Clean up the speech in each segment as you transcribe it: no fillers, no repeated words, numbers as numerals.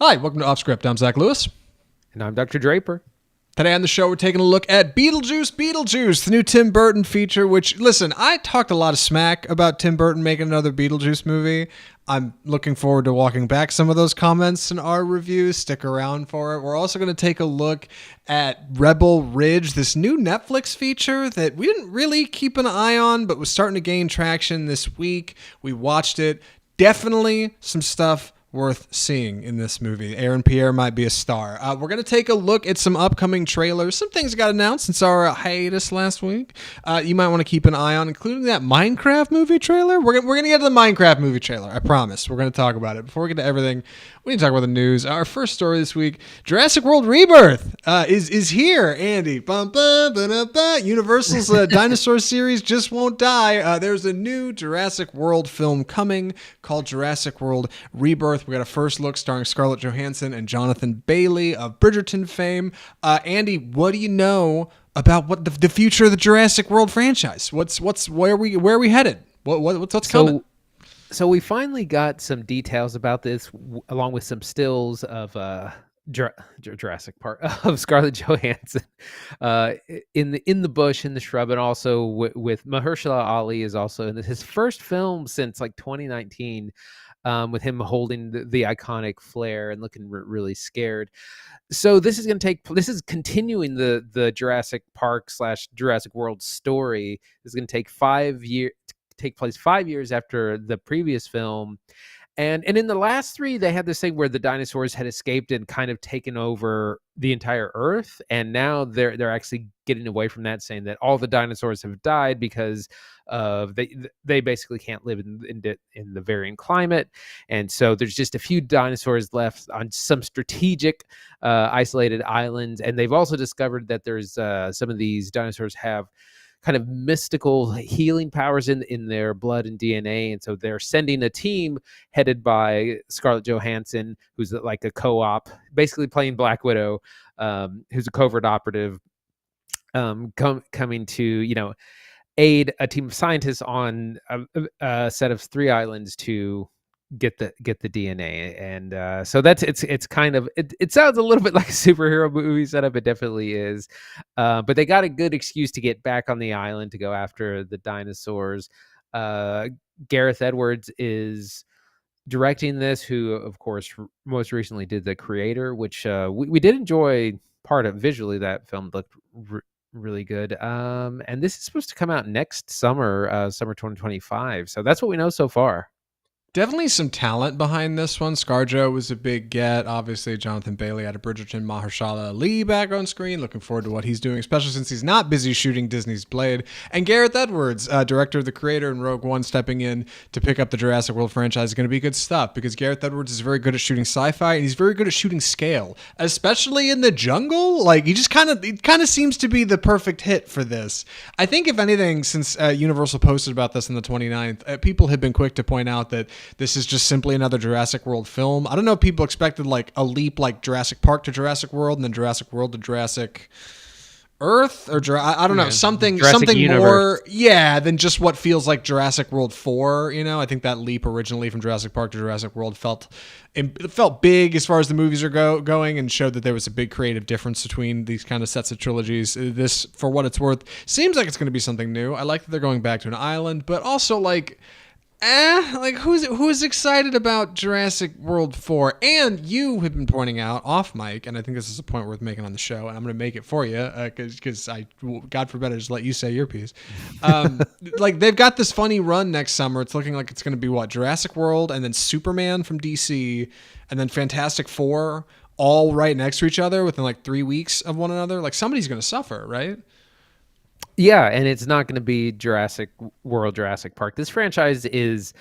Hi, welcome to Off Script. I'm Zach Lewis. And I'm Dr. Draper. Today on the show, we're taking a look at Beetlejuice Beetlejuice, the new Tim Burton feature, which, listen, I talked a lot of smack about Tim Burton making another Beetlejuice movie. I'm looking forward to walking back some of those comments in our review. Stick around for it. We're also going to take a look at Rebel Ridge, this new Netflix feature that we didn't really keep an eye on, but was starting to gain traction this week. We watched it. Definitely some stuff worth seeing in this movie. Aaron Pierre might be a star. We're going to take a look at some upcoming trailers. Some things got announced since our hiatus last week. You might want to keep an eye on, including that Minecraft movie trailer. We're going to get to the Minecraft movie trailer. I promise. We're going to talk about it. Before we get to everything, we need to talk about the news. Our first story this week, Jurassic World Rebirth is here, Andy. Universal's dinosaur series just won't die. There's a new Jurassic World film coming called Jurassic World Rebirth. We got a first look starring Scarlett Johansson and Jonathan Bailey of Bridgerton fame. Andy, what do you know about what the future of the Jurassic World franchise? Where are we headed? What's coming? So we finally got some details about this, along with some stills of Jurassic Park of Scarlett Johansson in the bush, in the shrub, and also with Mahershala Ali is also in his first film since like 2019. With him holding the iconic flare and looking really scared. So this is continuing the Jurassic Park / Jurassic World story. This is going to take place 5 years after the previous film. And in the last three, they had this thing where the dinosaurs had escaped and kind of taken over the entire Earth, and now they're actually getting away from that, saying that all the dinosaurs have died because of they basically can't live in the varying climate, and so there's just a few dinosaurs left on some strategic isolated islands, and they've also discovered that there's some of these dinosaurs have kind of mystical healing powers in their blood and DNA. And so they're sending a team headed by Scarlett Johansson, who's like a co-op, basically playing Black Widow, who's a covert operative, coming to, aid a team of scientists on a set of 3 islands to get the DNA. And so it's kind of it sounds a little bit like a superhero movie setup. It definitely is, but they got a good excuse to get back on the island to go after the dinosaurs. Gareth Edwards is directing this, who of course most recently did The Creator, which we did enjoy part of. Visually that film looked really good, and this is supposed to come out next summer 2025. So that's what we know so far. Definitely some talent behind this one. ScarJo was a big get. Obviously, Jonathan Bailey out of Bridgerton, Mahershala Ali back on screen. Looking forward to what he's doing, especially since he's not busy shooting Disney's Blade. And Gareth Edwards, director of The Creator and Rogue One, stepping in to pick up the Jurassic World franchise is going to be good stuff, because Gareth Edwards is very good at shooting sci-fi, and he's very good at shooting scale, especially in the jungle. Like, he kind of seems to be the perfect hit for this. I think, if anything, since Universal posted about this on the 29th, people have been quick to point out that this is just simply another Jurassic World film. I don't know if people expected like a leap like Jurassic Park to Jurassic World and then Jurassic World to Jurassic Earth, or I don't know, something more, than just what feels like Jurassic World 4. I think that leap originally from Jurassic Park to Jurassic World felt big as far as the movies are going, and showed that there was a big creative difference between these kind of sets of trilogies. This, for what it's worth, seems like it's going to be something new. I like that they're going back to an island, but also who's excited about Jurassic World 4? And you have been pointing out off mic, and I think this is a point worth making on the show, and I'm going to make it for you, because God forbid I just let you say your piece. They've got this funny run next summer. It's looking like it's going to be Jurassic World, and then Superman from DC, and then Fantastic Four, all right next to each other within like 3 weeks of one another. Like, somebody's going to suffer, right? Yeah, and it's not going to be Jurassic World, Jurassic Park. This franchise is,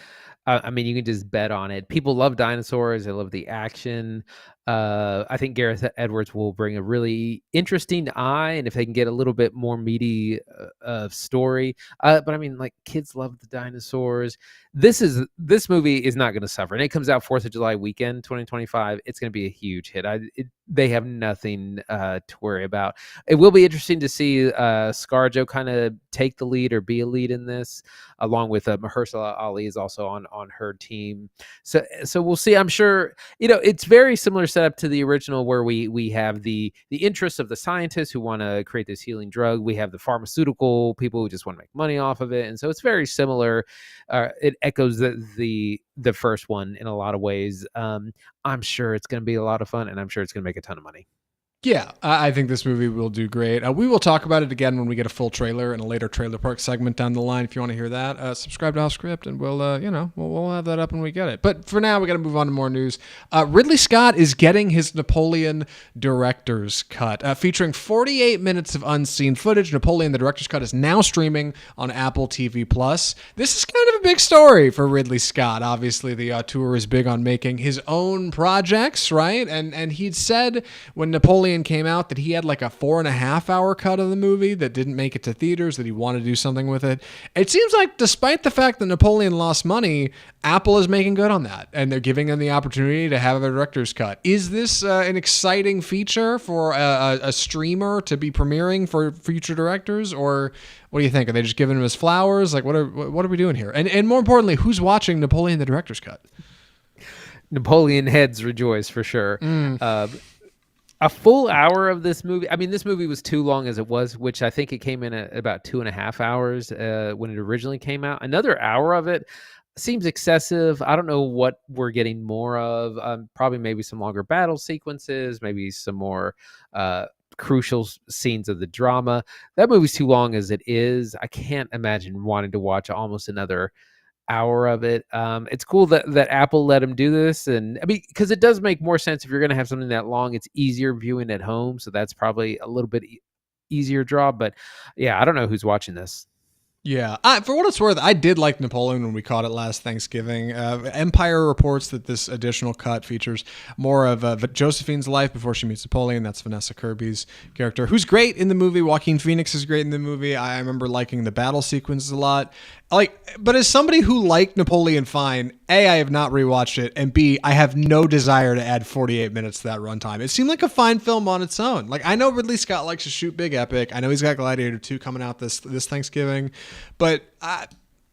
you can just bet on it. People love dinosaurs. They love the action. I think Gareth Edwards will bring a really interesting eye, and if they can get a little bit more meaty story. But kids love the dinosaurs. This movie is not going to suffer, and it comes out 4th of July weekend, 2025. It's going to be a huge hit. They have nothing to worry about. It will be interesting to see ScarJo kind of take the lead or be a lead in this, along with Mahershala Ali is also on on her team. So we'll see. I'm sure it's very similar setup to the original, where we have the interests of the scientists who want to create this healing drug. We have the pharmaceutical people who just want to make money off of it, and so it's very similar. It echoes the first one in a lot of ways. I'm sure it's going to be a lot of fun, and I'm sure it's going to make a ton of money. Yeah, I think this movie will do great. We will talk about it again when we get a full trailer and a later trailer park segment down the line. If you want to hear that, subscribe to Off Script, and we'll have that up when we get it. But for now, we got to move on to more news. Ridley Scott is getting his Napoleon director's cut, featuring 48 minutes of unseen footage. Napoleon, the director's cut, is now streaming on Apple TV Plus. This is kind of a big story for Ridley Scott. Obviously, the auteur is big on making his own projects, right? And he'd said when Napoleon came out that he had like a 4.5 hour cut of the movie that didn't make it to theaters, that he wanted to do something with it. It seems like despite the fact that Napoleon lost money, Apple is making good on that, and they're giving them the opportunity to have a director's cut. Is this an exciting feature for a streamer to be premiering for future directors, or what do you think? Are they just giving him his flowers? Like, what are we doing here? And more importantly, who's watching Napoleon the director's cut? Napoleon heads rejoice for sure. A full hour of this movie. I mean, this movie was too long as it was, which I think it came in at about 2.5 hours when it originally came out. Another hour of it seems excessive. I don't know what we're getting more of. Probably maybe some longer battle sequences, maybe some more crucial scenes of the drama. That movie's too long as it is. I can't imagine wanting to watch almost another hour of it. It's cool that Apple let him do this, and I mean, because it does make more sense if you're going to have something that long. It's easier viewing at home, so that's probably a little bit easier draw. But yeah, I don't know who's watching this. Yeah, for what it's worth, I did like Napoleon when we caught it last Thanksgiving. Empire reports that this additional cut features more of Josephine's life before she meets Napoleon. That's Vanessa Kirby's character, who's great in the movie. Joaquin Phoenix is great in the movie. I remember liking the battle sequences a lot. But as somebody who liked Napoleon fine, A, I have not rewatched it, and B, I have no desire to add 48 minutes to that runtime. It seemed like a fine film on its own. Like, I know Ridley Scott likes to shoot big epic. I know he's got Gladiator 2 coming out this Thanksgiving, but I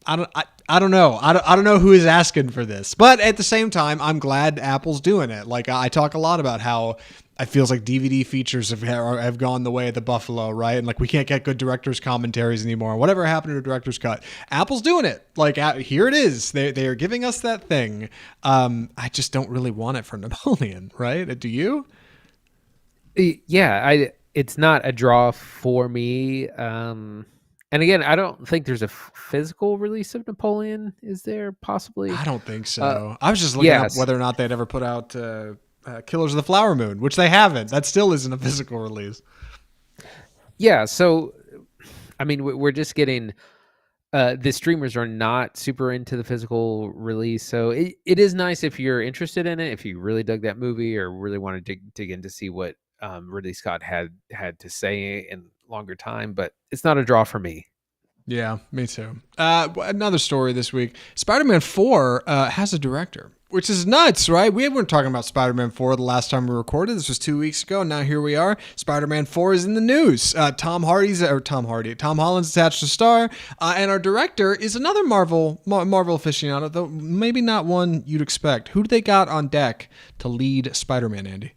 don't know. I don't know who is asking for this. But at the same time, I'm glad Apple's doing it. Like, I talk a lot about how it feels like DVD features have gone the way of the buffalo, right? And like, we can't get good director's commentaries anymore. Whatever happened to a director's cut? Apple's doing it. Like, here it is. They are giving us that thing. I just don't really want it for Napoleon, right? Do you? Yeah, it's not a draw for me. And again, I don't think there's a physical release of Napoleon. Is there possibly? I don't think so. I was just looking up whether or not they'd ever put out Killers of the Flower Moon, which they haven't. That still isn't a physical release. Yeah, so I mean, we're just getting the streamers are not super into the physical release, so it is nice if you're interested in it, if you really dug that movie or really want to dig in to see what Ridley Scott had to say in longer time, but it's not a draw for me. Yeah, me too. Another story this week. Spider-Man 4 has a director, which is nuts, right? We weren't talking about Spider-Man 4 the last time we recorded. This was 2 weeks ago. Now here we are. Spider-Man 4 is in the news. Tom Holland's attached to star, and our director is another Marvel aficionado, though maybe not one you'd expect. Who do they got on deck to lead Spider-Man, Andy?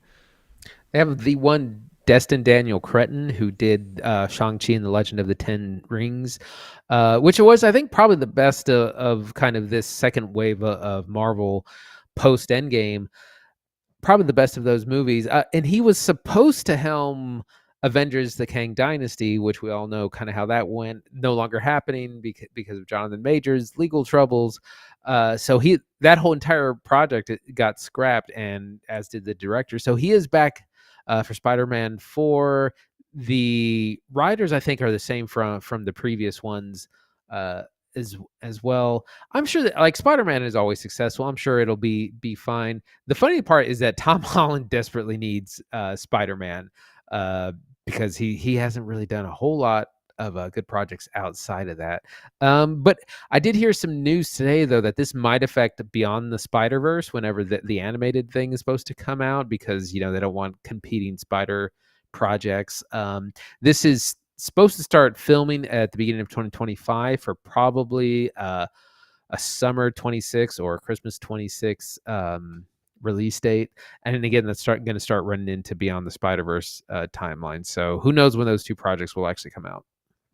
They have the one Destin Daniel Cretton, who did Shang-Chi and the Legend of the Ten Rings, which was, I think, probably the best of kind of this second wave of Marvel post-Endgame. Probably the best of those movies. And he was supposed to helm Avengers, the Kang Dynasty, which we all know kind of how that went. No longer happening because of Jonathan Majors' legal troubles. So that whole entire project got scrapped, and as did the director. So he is back for Spider-Man 4. The writers, I think, are the same from the previous ones as well. I'm sure that, like, Spider-Man is always successful. I'm sure it'll be fine. The funny part is that Tom Holland desperately needs Spider-Man because he hasn't really done a whole lot of good projects outside of that. But I did hear some news today, though, that this might affect Beyond the Spider-Verse whenever the animated thing is supposed to come out, because, they don't want competing Spider projects. This is supposed to start filming at the beginning of 2025 for probably a summer 26 or a Christmas 26 release date. And then again, that's going to start running into Beyond the Spider-Verse timeline. So who knows when those two projects will actually come out.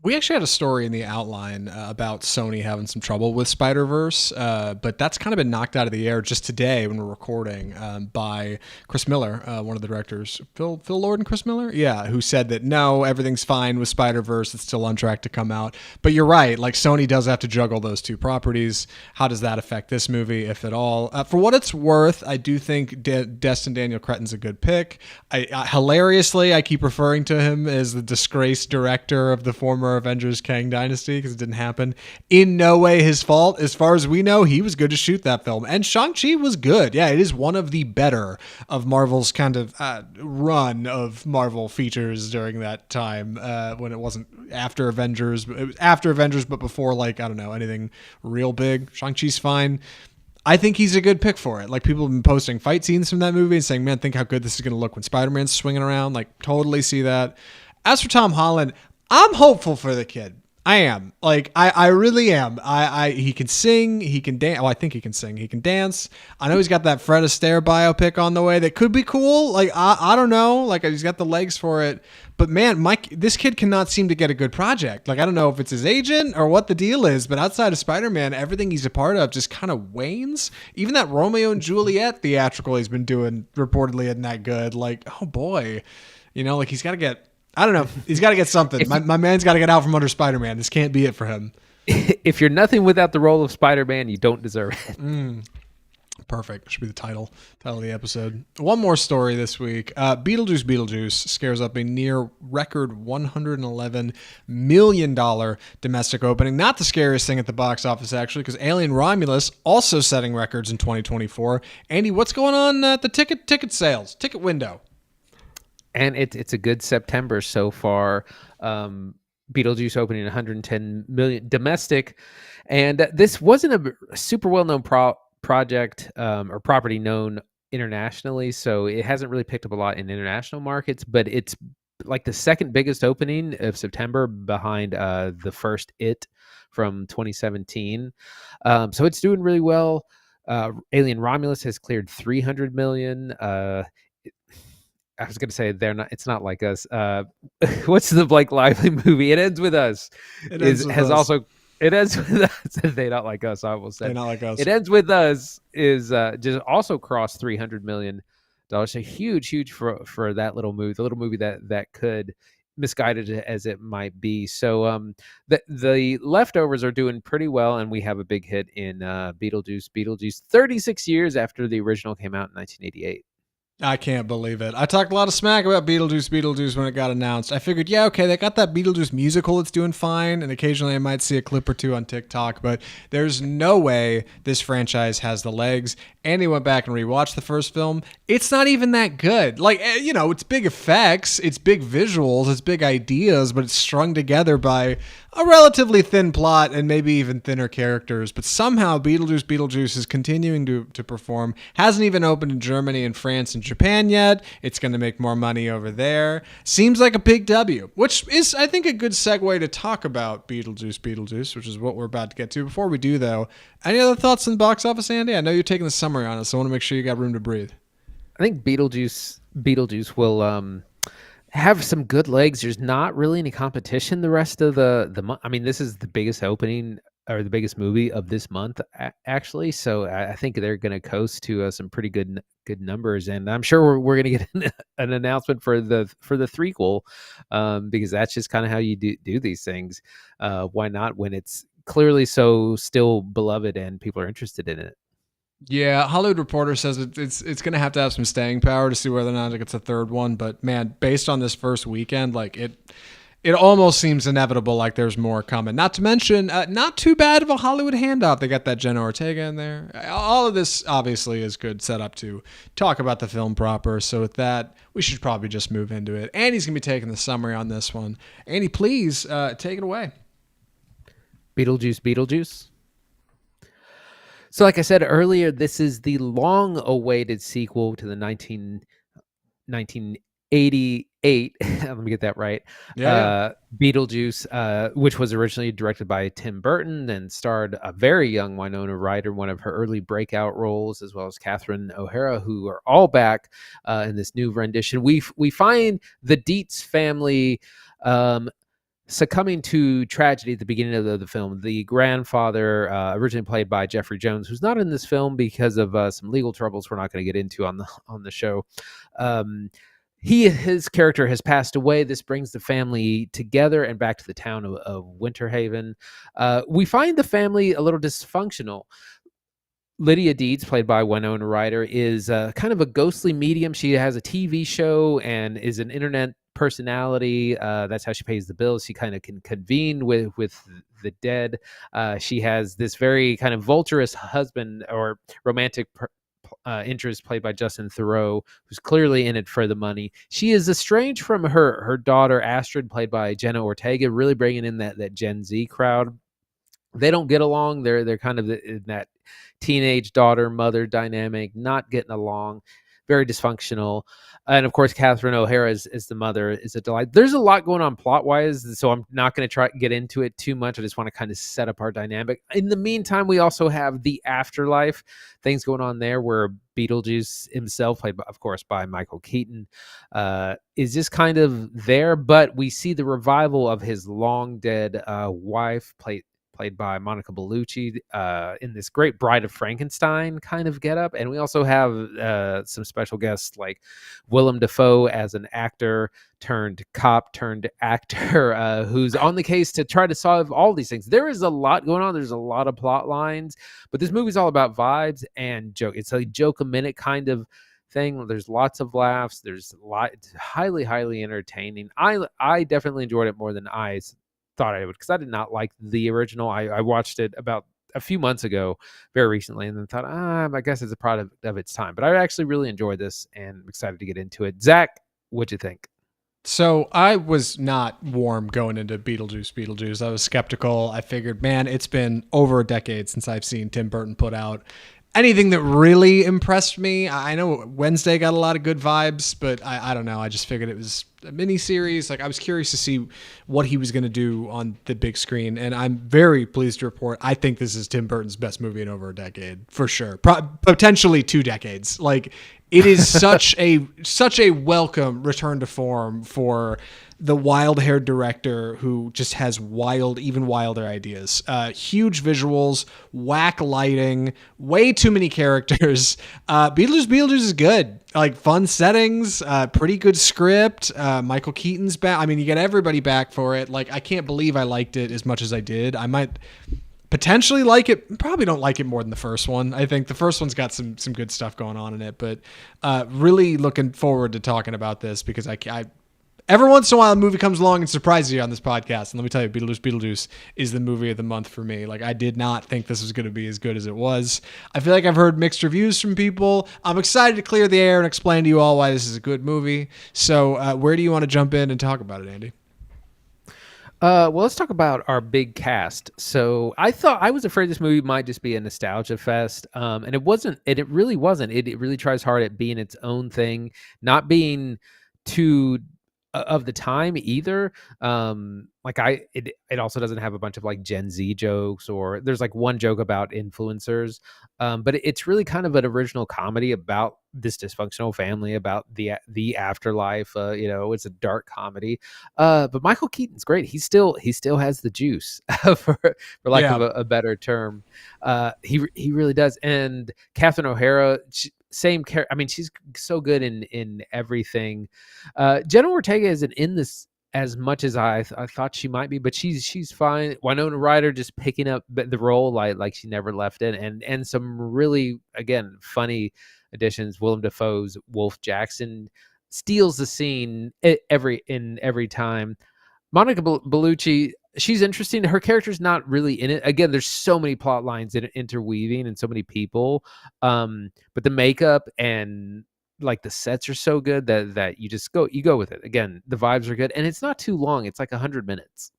We actually had a story in the outline about Sony having some trouble with Spider-Verse, but that's kind of been knocked out of the air just today when we're recording by Chris Miller, one of the directors. Phil Lord and Chris Miller? Yeah, who said that, no, everything's fine with Spider-Verse. It's still on track to come out. But you're right. Like, Sony does have to juggle those two properties. How does that affect this movie, if at all? For what it's worth, I do think Destin Daniel Cretton's a good pick. Hilariously, I keep referring to him as the disgraced director of the former Avengers Kang Dynasty because it didn't happen. In no way his fault. As far as we know, he was good to shoot that film. And Shang-Chi was good. Yeah, it is one of the better of Marvel's kind of run of Marvel features during that time when it wasn't after Avengers. It was after Avengers, but before, like, I don't know, anything real big. Shang-Chi's fine. I think he's a good pick for it. Like, people have been posting fight scenes from that movie and saying, man, think how good this is going to look when Spider-Man's swinging around. Like, totally see that. As for Tom Holland, I'm hopeful for the kid. I am. Like, I really am. He can sing. He can dance. Oh, I think he can sing. He can dance. I know he's got that Fred Astaire biopic on the way that could be cool. Like, I don't know. Like, he's got the legs for it. But, man, this kid cannot seem to get a good project. Like, I don't know if it's his agent or what the deal is, but outside of Spider-Man, everything he's a part of just kind of wanes. Even that Romeo and Juliet theatrical he's been doing reportedly isn't that good. Like, oh, boy. You know, like, he's got to get... I don't know. He's got to get something. My man's got to get out from under Spider-Man. This can't be it for him. If you're nothing without the role of Spider-Man, you don't deserve it. Perfect. Should be the title of the episode. One more story this week. Beetlejuice Beetlejuice scares up a near record $111 million domestic opening. Not the scariest thing at the box office, actually, because Alien Romulus also setting records in 2024. Andy, what's going on at the ticket sales, ticket window? And it's a good September so far. Beetlejuice opening 110 million domestic, and this wasn't a super well-known project or property known internationally, so it hasn't really picked up a lot in international markets. But it's like the second biggest opening of September behind the first It from 2017. So it's doing really well. Alien Romulus has cleared 300 million. I was going to say it's not like us. What's the Blake Lively movie? It Ends With Us. It ends with us. They Not Like Us. I will say. They Not Like Us. It Ends With Us is just also crossed $300 million. So huge for that little movie. The little movie that could, misguided as it might be. So the leftovers are doing pretty well, and we have a big hit in Beetlejuice 36 years after the original came out in 1988. I can't believe it. I talked a lot of smack about Beetlejuice when it got announced. I figured, yeah, okay, they got that Beetlejuice musical that's doing fine, and occasionally I might see a clip or two on TikTok, but there's no way this franchise has the legs. Andy went back and rewatched the first film. It's not even that good. Like, you know, it's big effects, it's big visuals, it's big ideas, but it's strung together by a relatively thin plot and maybe even thinner characters. But somehow Beetlejuice is continuing to perform. Hasn't even opened in Germany and France and Japan yet. It's going to make more money over there. Seems like a big W, which is, I think, a good segue to talk about Beetlejuice, which is what we're about to get to. Before we do, though, any other thoughts on the box office, Andy? I know you're taking the summary on it, so I want to make sure you got room to breathe. I think Beetlejuice will have some good legs. There's not really any competition the rest of the month. I mean, this is the biggest opening or the biggest movie of this month, actually. So I think they're going to coast to some pretty good numbers, and I'm sure we're going to get an announcement for the threequel, because that's just kind of how you do these things. Why not when it's clearly so still beloved and people are interested in it? Yeah, Hollywood Reporter says it's going to have some staying power to see whether or not it gets a third one. But man, based on this first weekend, like it almost seems inevitable. Like there's more coming. Not to mention, not too bad of a Hollywood handout. They got that Jenna Ortega in there. All of this obviously is good setup to talk about the film proper. So with that, we should probably just move into it. Andy's gonna be taking the summary on this one. Andy, please take it away. Beetlejuice. So like I said earlier, this is the long-awaited sequel to the 19 1988, let me get that right, Yeah, Beetlejuice, which was originally directed by Tim Burton and starred a very young Winona Ryder, one of her early breakout roles, as well as Catherine O'Hara, who are all back in this new rendition. We find the Deetz family succumbing to tragedy at the beginning of the film. The grandfather, originally played by Jeffrey Jones, who's not in this film because of some legal troubles we're not going to get into on the show. His character has passed away. This brings the family together and back to the town of Winter Haven. We find the family a little dysfunctional. Lydia Deetz, played by Winona Ryder, is kind of a ghostly medium. She has a TV show and is an internet personality. That's how she pays the bills. She kind of can convene with the dead. She has this very kind of vulturous husband or romantic interest, played by Justin Theroux, who's clearly in it for the money. She is estranged from her daughter Astrid, played by Jenna Ortega, really bringing in that Gen Z crowd. They don't get along. They're kind of in that teenage daughter mother dynamic, not getting along, very dysfunctional. And of course, Catherine O'Hara is the mother, is a delight. There's a lot going on plot wise, so I'm not going to try to get into it too much. I just want to kind of set up our dynamic. In the meantime, we also have the Afterlife, things going on there, where Beetlejuice himself, played of course by Michael Keaton, is just kind of there, but we see the revival of his long dead wife, played by Monica Bellucci, in this great Bride of Frankenstein kind of getup. And we also have some special guests like Willem Dafoe as an actor turned cop turned actor, who's on the case to try to solve all these things. There is a lot going on. There's a lot of plot lines, but this movie's all about vibes and joke. It's a joke a minute kind of thing. There's lots of laughs. There's a lot. It's highly entertaining. I definitely enjoyed it more than I thought I would, because I did not like the original. I watched it about a few months ago, very recently, and then thought, I guess it's a product of its time. But I actually really enjoyed this and I'm excited to get into it. Zach, what'd you think? So I was not warm going into Beetlejuice. I was skeptical. I figured, man, it's been over a decade since I've seen Tim Burton put out anything that really impressed me. I know Wednesday got a lot of good vibes, but I don't know. I just figured it was a mini series. Like, I was curious to see what he was going to do on the big screen. And I'm very pleased to report, I think this is Tim Burton's best movie in over a decade, for sure. Potentially 2 decades. Like, it is such a welcome return to form for the wild-haired director who just has even wilder ideas. Huge visuals, whack lighting, way too many characters. Beetlejuice is good. Like, fun settings, pretty good script. Michael Keaton's back. I mean, you get everybody back for it. Like, I can't believe I liked it as much as I did. I might potentially like it. Probably don't like it more than the first one. I think the first one's got some good stuff going on in it, but really looking forward to talking about this, because I every once in a while a movie comes along and surprises you on this podcast. And let me tell you, Beetlejuice is the movie of the month for me. Like, I did not think this was going to be as good as it was. I feel like I've heard mixed reviews from people. I'm excited to clear the air and explain to you all why this is a good movie. So where do you want to jump in and talk about it, Andy? Well, let's talk about our big cast. So I was afraid this movie might just be a nostalgia fest. And it wasn't, and it really wasn't. It really tries hard at being its own thing, not being too of the time either. It also doesn't have a bunch of like Gen Z jokes, or there's like one joke about influencers. But it's really kind of an original comedy about this dysfunctional family, about the afterlife. It's a dark comedy. But Michael Keaton's great. He still has the juice, for lack of a better term. He really does. And Catherine O'Hara, same character. I mean, she's so good in everything. Jenna Ortega isn't in this as much as I thought she might be, but she's fine. Winona Ryder just picking up the role like she never left it, and some really, again, funny additions. Willem Dafoe's Wolf Jackson steals the scene every time. Monica Bellucci, she's interesting. Her character's not really in it. Again, there's so many plot lines interweaving and so many people. But the makeup and like the sets are so good that you go with it. Again, the vibes are good, and it's not too long. It's like 100 minutes.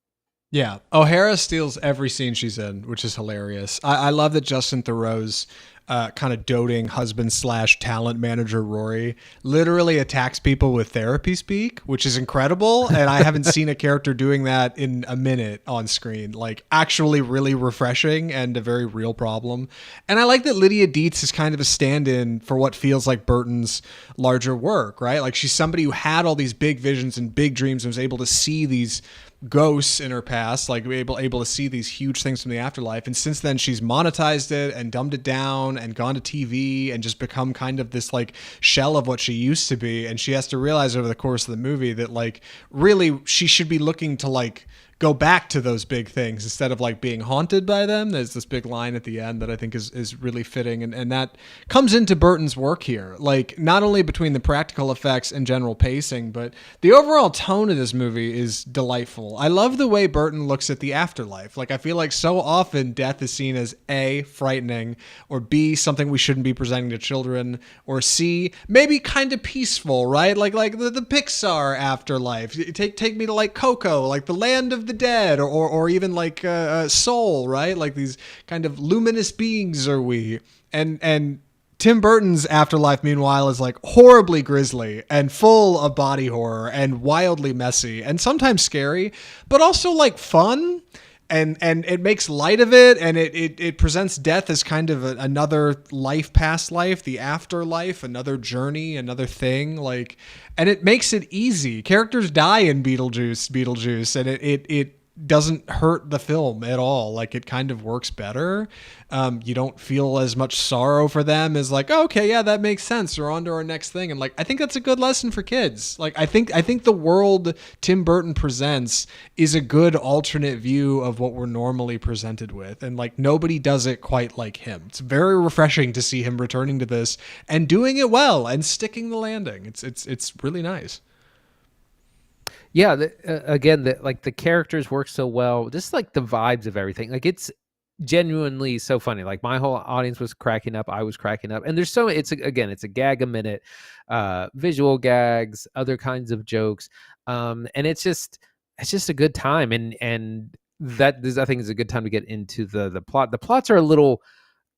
Yeah, O'Hara steals every scene she's in, which is hilarious. I love that Justin Theroux's kind of doting husband slash talent manager Rory literally attacks people with therapy speak, which is incredible. And I haven't seen a character doing that in a minute on screen. Like, actually really refreshing and a very real problem. And I like that Lydia Deetz is kind of a stand-in for what feels like Burton's larger work, right? Like, she's somebody who had all these big visions and big dreams and was able to see these ghosts in her past, like able to see these huge things from the afterlife. And since then, she's monetized it and dumbed it down and gone to TV and just become kind of this like shell of what she used to be. And she has to realize over the course of the movie that like really she should be looking to like go back to those big things instead of like being haunted by them. There's this big line at the end that I think is really fitting. And that comes into Burton's work here. Like, not only between the practical effects and general pacing, but the overall tone of this movie is delightful. I love the way Burton looks at the afterlife. Like, I feel like so often death is seen as A, frightening, or B, something we shouldn't be presenting to children, or C, maybe kind of peaceful, right? Like the Pixar afterlife. Take me to like Coco, like the land of the dead, or even like Soul, right? Like these kind of luminous beings are we. And Tim Burton's afterlife, meanwhile, is like horribly grisly and full of body horror and wildly messy and sometimes scary, but also like fun. And it makes light of it, and it presents death as kind of another life past life, the afterlife, another journey, another thing. Like, and it makes it easy. Characters die in Beetlejuice, and it doesn't hurt the film at all. Like, it kind of works better. You don't feel as much sorrow for them as like, oh, okay, yeah, that makes sense. We're on to our next thing. And like, I think that's a good lesson for kids. Like, I think the world Tim Burton presents is a good alternate view of what we're normally presented with. And like, nobody does it quite like him. It's very refreshing to see him returning to this and doing it well and sticking the landing. It's really nice. Yeah, again, like the characters work so well. Just like the vibes of everything. Like, it's genuinely so funny. Like, my whole audience was cracking up. I was cracking up. And there's it's a gag a minute, visual gags, other kinds of jokes. And it's just a good time. And that I think is a good time to get into the plot. The plots are a little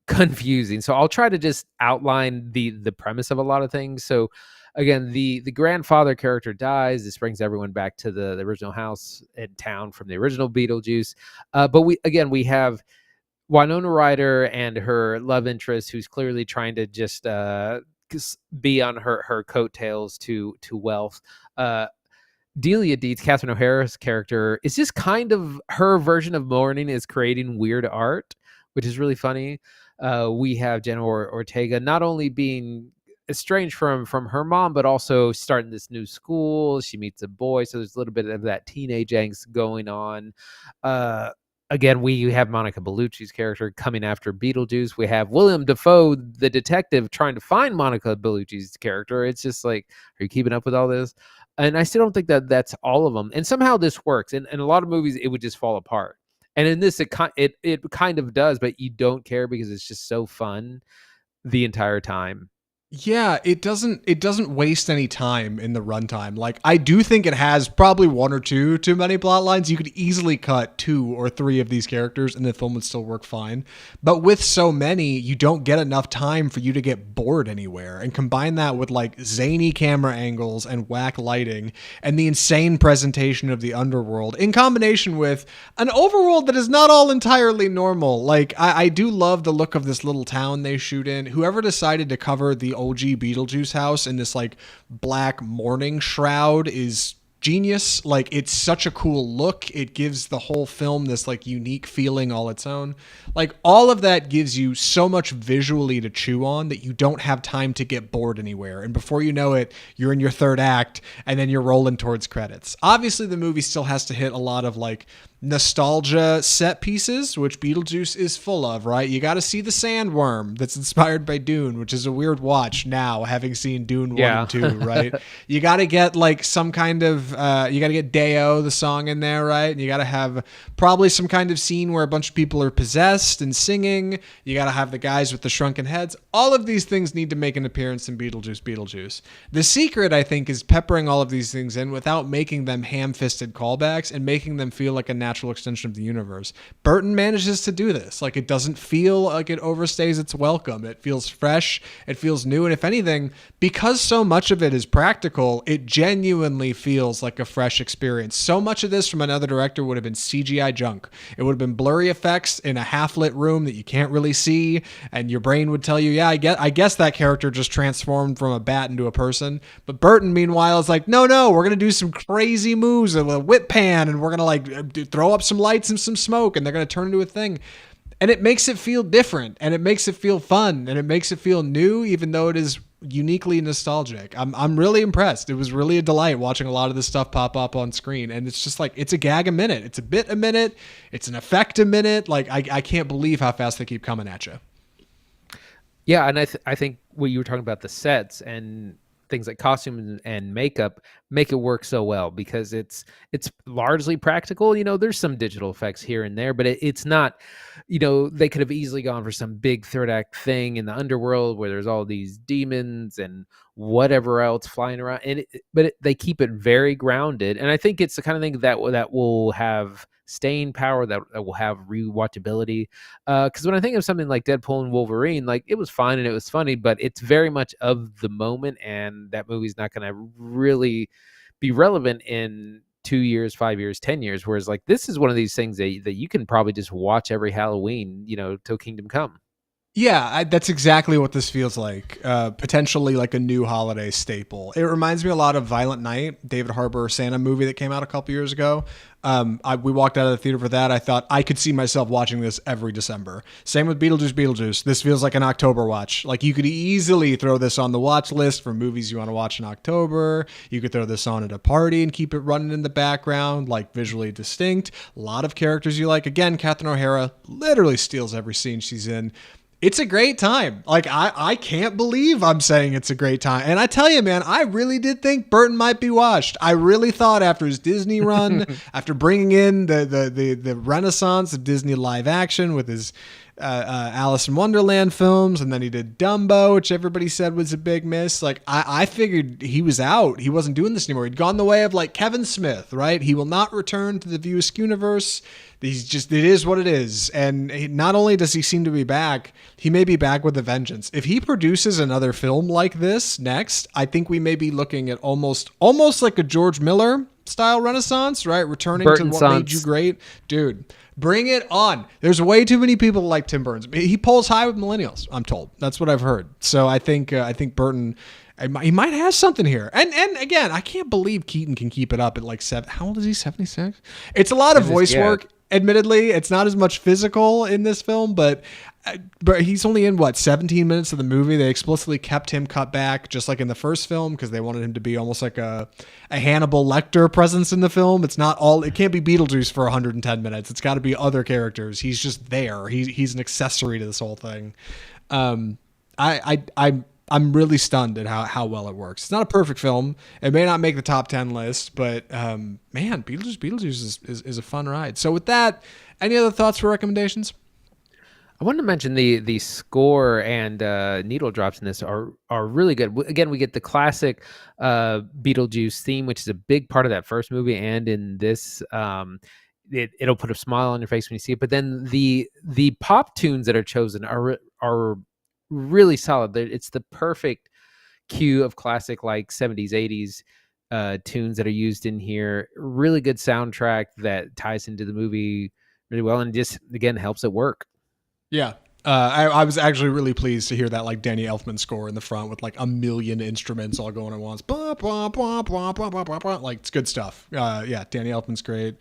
confusing, so I'll try to just outline the premise of a lot of things. So again, the grandfather character dies. This brings everyone back to the original house in town from the original Beetlejuice. But we have Winona Ryder and her love interest, who's clearly trying to just be on her coattails to wealth. Delia Deetz, Catherine O'Hara's character, is just kind of her version of mourning, is creating weird art, which is really funny. We have Jenna Ortega not only being estranged from her mom, but also starting this new school. She meets a boy, so there's a little bit of that teenage angst going on. Again, we have Monica Bellucci's character coming after Beetlejuice. We have William Dafoe, the detective, trying to find Monica Bellucci's character. It's just like, are you keeping up with all this? And I still don't think that's all of them. And somehow this works. In a lot of movies, it would just fall apart. And in this, it kind of does, but you don't care because it's just so fun the entire time. Yeah, it doesn't waste any time in the runtime. Like, I do think it has probably one or two too many plot lines. You could easily cut 2 or 3 of these characters and the film would still work fine. But with so many, you don't get enough time for you to get bored anywhere. And combine that with like zany camera angles and whack lighting and the insane presentation of the underworld in combination with an overworld that is not all entirely normal. Like, I do love the look of this little town they shoot in. Whoever decided to cover the OG Beetlejuice house in this like black mourning shroud is genius. Like, it's such a cool look. It gives the whole film this like unique feeling all its own. Like, all of that gives you so much visually to chew on that you don't have time to get bored anywhere. And before you know it, you're in your third act and then you're rolling towards credits. Obviously, the movie still has to hit a lot of like nostalgia set pieces, which Beetlejuice is full of, right? You got to see the sandworm that's inspired by Dune, which is a weird watch now, having seen Dune 1 and 2, right? You got to get like some kind of, you got to get Deo, the song, in there, right? And you got to have probably some kind of scene where a bunch of people are possessed and singing. You got to have the guys with the shrunken heads. All of these things need to make an appearance in Beetlejuice. The secret, I think, is peppering all of these things in without making them ham-fisted callbacks and making them feel like a natural extension of the universe. Burton manages to do this. Like, it doesn't feel like it overstays its welcome. It feels fresh. It feels new. And if anything, because so much of it is practical, it genuinely feels like a fresh experience. So much of this from another director would have been CGI junk. It would have been blurry effects in a half-lit room that you can't really see, and your brain would tell you, yeah, I guess that character just transformed from a bat into a person. But Burton, meanwhile, is like, no, we're going to do some crazy moves with a whip pan, and we're going to like throw up some lights and some smoke, and they're going to turn into a thing. And it makes it feel different, and it makes it feel fun, and it makes it feel new, even though it is uniquely nostalgic. I'm really impressed. It was really a delight watching a lot of this stuff pop up on screen, and it's just like, it's a gag a minute, it's a bit a minute, it's an effect a minute. Like, I can't believe how fast they keep coming at you. Yeah, and I think what you were talking about, the sets and things like costume and makeup, make it work so well because it's largely practical. You know, there's some digital effects here and there, but it's not, you know, they could have easily gone for some big third act thing in the underworld where there's all these demons and whatever else flying around, but they keep it very grounded. And I think it's the kind of thing that will have staying power, that will have rewatchability. Because when I think of something like Deadpool and Wolverine, like, it was fine and it was funny, but it's very much of the moment, and that movie's not going to really be relevant in 2 years, 5 years, 10 years. Whereas, like, this is one of these things that you can probably just watch every Halloween, you know, till Kingdom Come. Yeah, that's exactly what this feels like. Potentially like a new holiday staple. It reminds me a lot of Violent Night, David Harbour Santa movie that came out a couple years ago. We walked out of the theater for that. I thought I could see myself watching this every December. Same with Beetlejuice. This feels like an October watch. Like, you could easily throw this on the watch list for movies you want to watch in October. You could throw this on at a party and keep it running in the background, like, visually distinct. A lot of characters you like. Again, Catherine O'Hara literally steals every scene she's in. It's a great time. Like, I can't believe I'm saying it's a great time. And I tell you, man, I really did think Burton might be washed. I really thought after his Disney run, after bringing in the renaissance of Disney live action with his Alice in Wonderland films, and then he did Dumbo, which everybody said was a big miss. Like, I figured he was out. He wasn't doing this anymore. He'd gone the way of, like, Kevin Smith, right? He will not return to the View Askewniverse. It is what it is. And not only does he seem to be back, he may be back with a vengeance. If he produces another film like this next, I think we may be looking at almost like a George Miller style renaissance, right? Returning Burton to what made you great. Dude, bring it on. There's way too many people like Tim Burton. He pulls high with millennials, I'm told. That's what I've heard. So I think Burton, he might have something here. And again, I can't believe Keaton can keep it up at like how old is he? 76? It's a lot of voice work. Admittedly, it's not as much physical in this film, but he's only in 17 minutes of the movie. They explicitly kept him cut back, just like in the first film, because they wanted him to be almost like a Hannibal Lecter presence in the film. It can't be Beetlejuice for 110 minutes. It's got to be other characters. He's just there. He's an accessory to this whole thing. I'm really stunned at how well it works. It's not a perfect film. It may not make the top 10 list, but man, Beetlejuice is a fun ride. So with that, any other thoughts or recommendations? I wanted to mention the score and needle drops in this are really good. Again, we get the classic Beetlejuice theme, which is a big part of that first movie, and in this, it'll put a smile on your face when you see it. But then the pop tunes that are chosen are really solid. It's the perfect cue of classic, like, 70s, 80s tunes that are used in here. Really good soundtrack that ties into the movie really well, and just, again, helps it work. Yeah. I was actually really pleased to hear that, like, Danny Elfman score in the front with like a million instruments all going at once. Bah, bah, bah, bah, bah, bah, bah, bah. Like, it's good stuff. Yeah, Danny Elfman's great.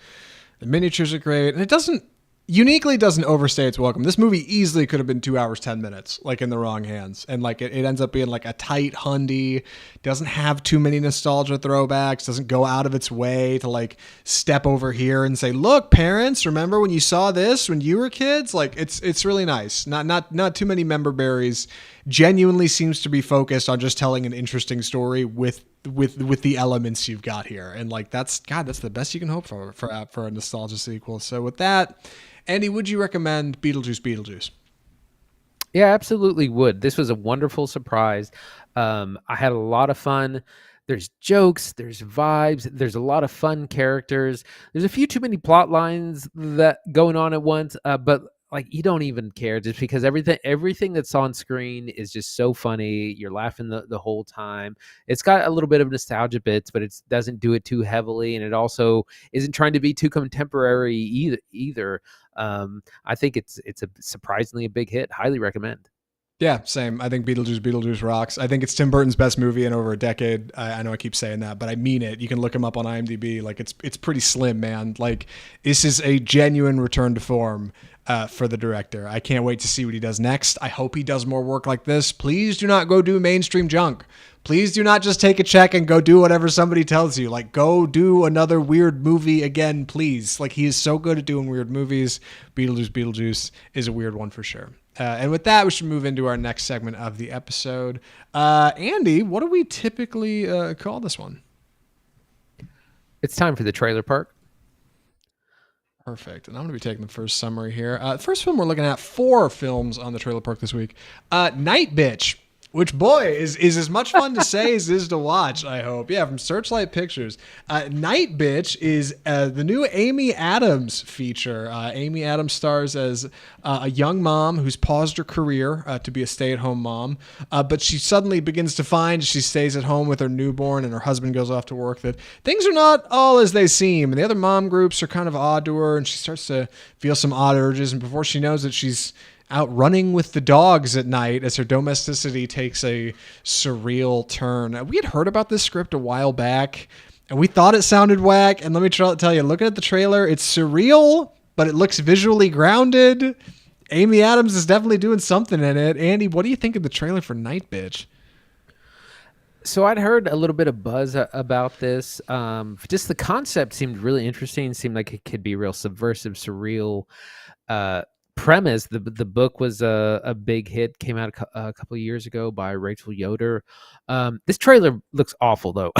The miniatures are great, and it uniquely doesn't overstay its welcome. This movie easily could have been 2 hours, 10 minutes, like, in the wrong hands. And like, it ends up being like a tight hundy, doesn't have too many nostalgia throwbacks, doesn't go out of its way to like step over here and say, look, parents, remember when you saw this when you were kids? Like, it's really nice. Not too many member berries. Genuinely seems to be focused on just telling an interesting story with the elements you've got here. And like, that's the best you can hope for a nostalgia sequel. So with that, Andy, would you recommend Beetlejuice? Yeah, absolutely would. This was a wonderful surprise. I had a lot of fun. There's jokes, there's vibes, there's a lot of fun characters. There's a few too many plot lines that going on at once, but like you don't even care just because everything that's on screen is just so funny. You're laughing the whole time. It's got a little bit of nostalgia bits, but it doesn't do it too heavily, and it also isn't trying to be too contemporary either. I think it's a surprisingly a big hit. Highly recommend. Yeah, same. I think Beetlejuice rocks. I think it's Tim Burton's best movie in over a decade. I know I keep saying that, but I mean it. You can look him up on IMDb. Like it's pretty slim, man. Like this is a genuine return to form for the director. I can't wait to see what he does next. I hope he does more work like this. Please do not go do mainstream junk. Please do not just take a check and go do whatever somebody tells you. Like, go do another weird movie again, please. Like, he is so good at doing weird movies. Beetlejuice is a weird one for sure. And with that, we should move into our next segment of the episode. Andy, what do we typically call this one? It's time for the trailer park. Perfect. And I'm going to be taking the first summary here. The first film we're looking at, 4 films on the trailer park this week. Night Bitch. Which, boy, is as much fun to say as it is to watch, I hope. Yeah, from Searchlight Pictures. Night Bitch is the new Amy Adams feature. Amy Adams stars as a young mom who's paused her career to be a stay-at-home mom. But she suddenly begins to find, she stays at home with her newborn and her husband goes off to work, that things are not all as they seem. And the other mom groups are kind of odd to her, and she starts to feel some odd urges. And before she knows it, she's out running with the dogs at night as her domesticity takes a surreal turn. We had heard about this script a while back, and we thought it sounded whack. And let me tell you, looking at the trailer, it's surreal, but it looks visually grounded. Amy Adams is definitely doing something in it. Andy, what do you think of the trailer for Night Bitch? So I'd heard a little bit of buzz about this. Just the concept seemed really interesting. Seemed like it could be real subversive, surreal. Premise. The book was a big hit, came out a couple of years ago by Rachel Yoder. This trailer looks awful though.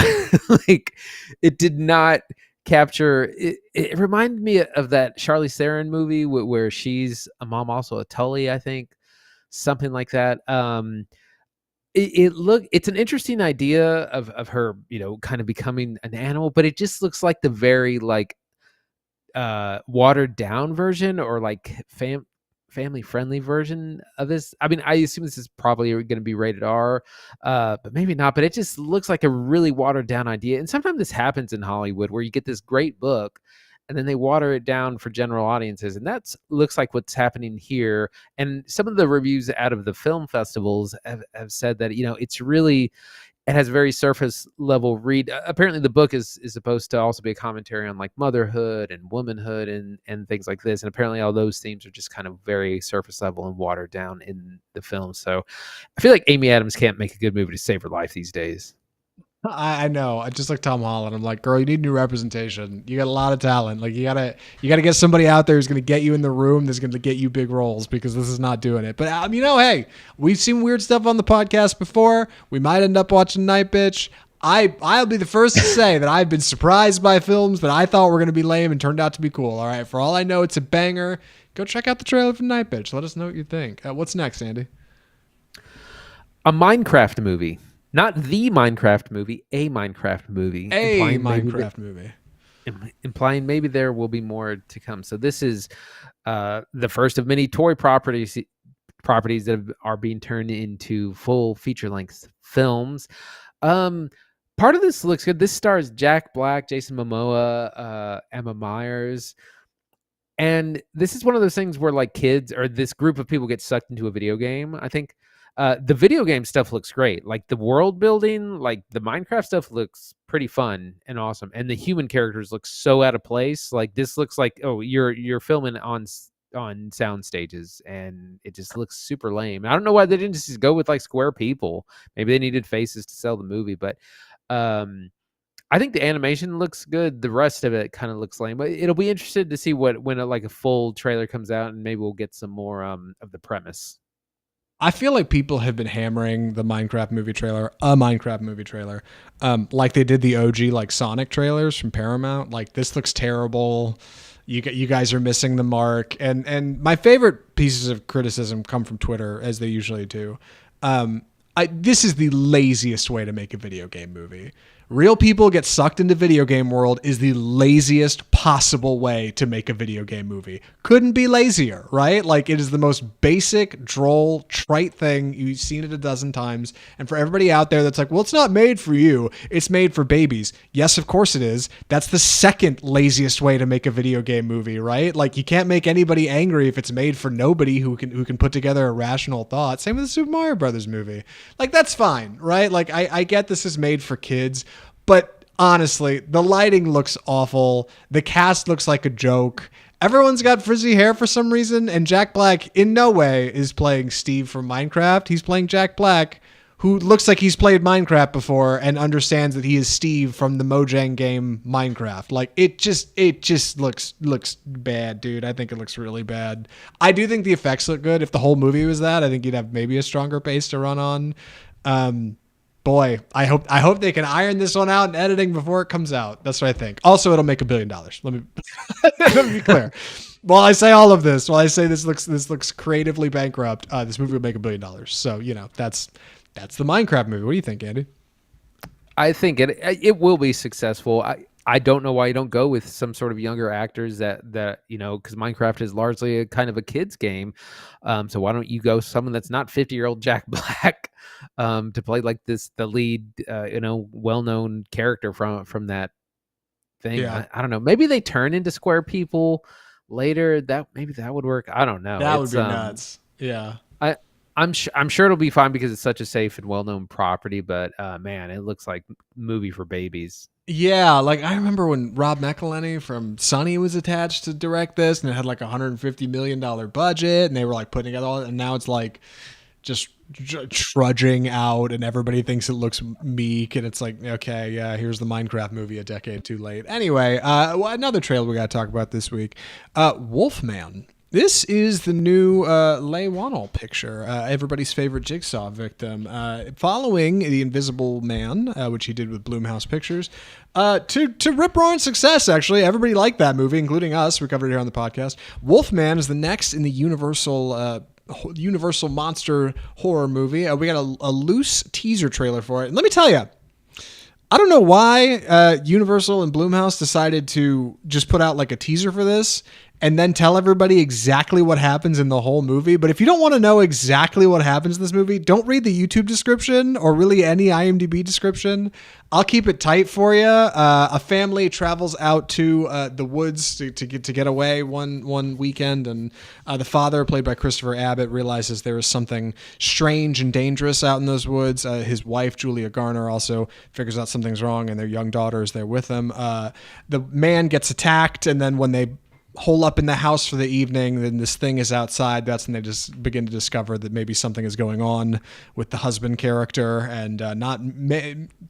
Like it did not capture it reminded me of that Charlize Theron movie where she's a mom, also a Tully, I think, something like that. It's an interesting idea of her, kind of becoming an animal, but it just looks like the very like watered down version, or like family friendly version of this. I mean, I assume this is probably going to be rated R, but maybe not. But it just looks like a really watered down idea. And sometimes this happens in Hollywood where you get this great book and then they water it down for general audiences. And that looks like what's happening here. And some of the reviews out of the film festivals have said that, it's really, it has very surface level read. Apparently the book is supposed to also be a commentary on like motherhood and womanhood and things like this. And apparently all those themes are just kind of very surface level and watered down in the film. So I feel like Amy Adams can't make a good movie to save her life these days. I know. I just like Tom Holland. I'm like, girl, you need new representation. You got a lot of talent. Like you gotta get somebody out there who's gonna get you in the room, that's gonna get you big roles, because this is not doing it. But hey, we've seen weird stuff on the podcast before. We might end up watching Night Bitch. I'll be the first to say that I've been surprised by films that I thought were gonna be lame and turned out to be cool. All right, for all I know, it's a banger. Go check out the trailer for Night Bitch. Let us know what you think. What's next, Andy? A Minecraft movie. Not the Minecraft movie, a Minecraft movie. Implying maybe there will be more to come. So this is the first of many toy properties that are being turned into full feature-length films. Part of this looks good. This stars Jack Black, Jason Momoa, Emma Myers. And this is one of those things where like kids or this group of people get sucked into a video game, I think. The video game stuff looks great. Like the world building, like the Minecraft stuff looks pretty fun and awesome. And the human characters look so out of place. Like this looks like, oh, you're filming on sound stages, and it just looks super lame. I don't know why they didn't just go with like square people. Maybe they needed faces to sell the movie, but I think the animation looks good. The rest of it kind of looks lame, but it'll be interesting to see when a full trailer comes out, and maybe we'll get some more of the premise. I feel like people have been hammering the Minecraft movie trailer, like they did the OG like Sonic trailers from Paramount. Like this looks terrible. You guys are missing the mark. And my favorite pieces of criticism come from Twitter, as they usually do. This is the laziest way to make a video game movie, real people get sucked into video game world is the laziest possible way to make a video game movie. Couldn't be lazier, right? Like, it is the most basic, droll, trite thing. You've seen it a dozen times. And for everybody out there that's like, well, it's not made for you, it's made for babies. Yes, of course it is. That's the second laziest way to make a video game movie, right? Like, you can't make anybody angry if it's made for nobody who can put together a rational thought. Same with the Super Mario Brothers movie. Like, that's fine, right? Like, I get this is made for kids, but honestly, the lighting looks awful. The cast looks like a joke. Everyone's got frizzy hair for some reason, and Jack Black in no way is playing Steve from Minecraft. He's playing Jack Black, who looks like he's played Minecraft before and understands that he is Steve from the Mojang game Minecraft. Like, it just looks bad, dude. I think it looks really bad. I do think the effects look good. If the whole movie was that, I think you'd have maybe a stronger pace to run on. Boy, I hope they can iron this one out in editing before it comes out. That's what I think. Also, it'll make $1 billion. Let me be clear. While I say all of this, while I say this looks creatively bankrupt, this movie will make $1 billion. So, that's the Minecraft movie. What do you think, Andy? I think it will be successful. I don't know why you don't go with some sort of younger actors that because Minecraft is largely a kind of a kid's game. So why don't you go someone that's not 50-year-old Jack Black to play like the lead, well-known character from that thing. Yeah. I don't know. Maybe they turn into square people later. Maybe that would work. I don't know. That would be nuts. Yeah. I'm sure it'll be fine because it's such a safe and well-known property, but man, it looks like movie for babies. Yeah, like I remember when Rob McElhenney from Sunny was attached to direct this, and it had like $150 million budget, and they were like putting together all it, and now it's like just trudging out, and everybody thinks it looks meek, and it's like, okay, yeah, here's the Minecraft movie a decade too late. Anyway, another trailer we got to talk about this week, Wolfman. This is the new Leigh Whannell picture, everybody's favorite Jigsaw victim, following The Invisible Man, which he did with Blumhouse Pictures, to rip-roaring success, actually. Everybody liked that movie, including us. We covered it here on the podcast. Wolfman is the next in the Universal monster horror movie. We got a loose teaser trailer for it. And let me tell you, I don't know why Universal and Blumhouse decided to just put out like a teaser for this and then tell everybody exactly what happens in the whole movie. But if you don't want to know exactly what happens in this movie, don't read the YouTube description or really any IMDb description. I'll keep it tight for you. A family travels out to the woods to get away one weekend, and the father, played by Christopher Abbott, realizes there is something strange and dangerous out in those woods. His wife, Julia Garner, also figures out something's wrong, and their young daughter is there with them. The man gets attacked, and then when they hole up in the house for the evening, then this thing is outside. That's when they just begin to discover that maybe something is going on with the husband character, and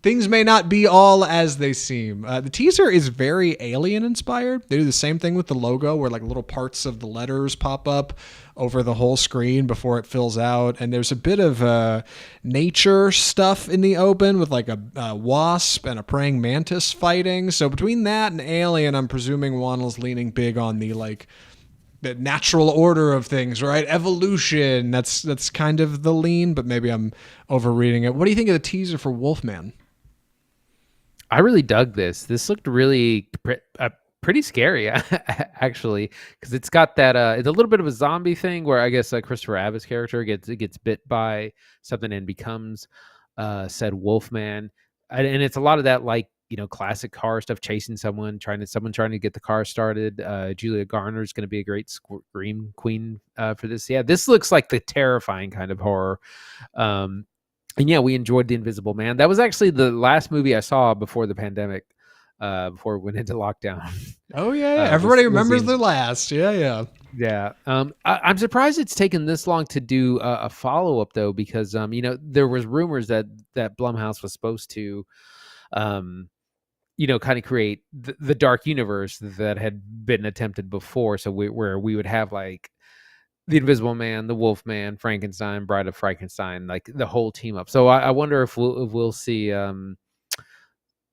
things may not be all as they seem. The teaser is very Alien inspired. They do the same thing with the logo, where like little parts of the letters pop up over the whole screen before it fills out. And there's a bit of nature stuff in the open with like a wasp and a praying mantis fighting. So between that and Alien, I'm presuming Whannell's leaning big on the natural order of things, right? Evolution. That's kind of the lean, but maybe I'm overreading it. What do you think of the teaser for Wolfman? I really dug this. This looked really pretty scary, actually, because it's got that it's a little bit of a zombie thing where I guess Christopher Abbott's character gets bit by something and becomes said Wolfman, and it's a lot of that classic car stuff, chasing someone trying to get the car started. Julia Garner is going to be a great scream queen for this. Yeah, this looks like the terrifying kind of horror. And yeah, we enjoyed The Invisible Man. That was actually the last movie I saw before the pandemic. Before we went into lockdown. Oh yeah, everybody remembers their last. Yeah. I'm surprised it's taken this long to do a follow up though, because there was rumors that Blumhouse was supposed to, kind of create the dark universe that had been attempted before. So where we would have like The Invisible Man, The Wolf Man, Frankenstein, Bride of Frankenstein, like the whole team up. So I wonder if we'll see.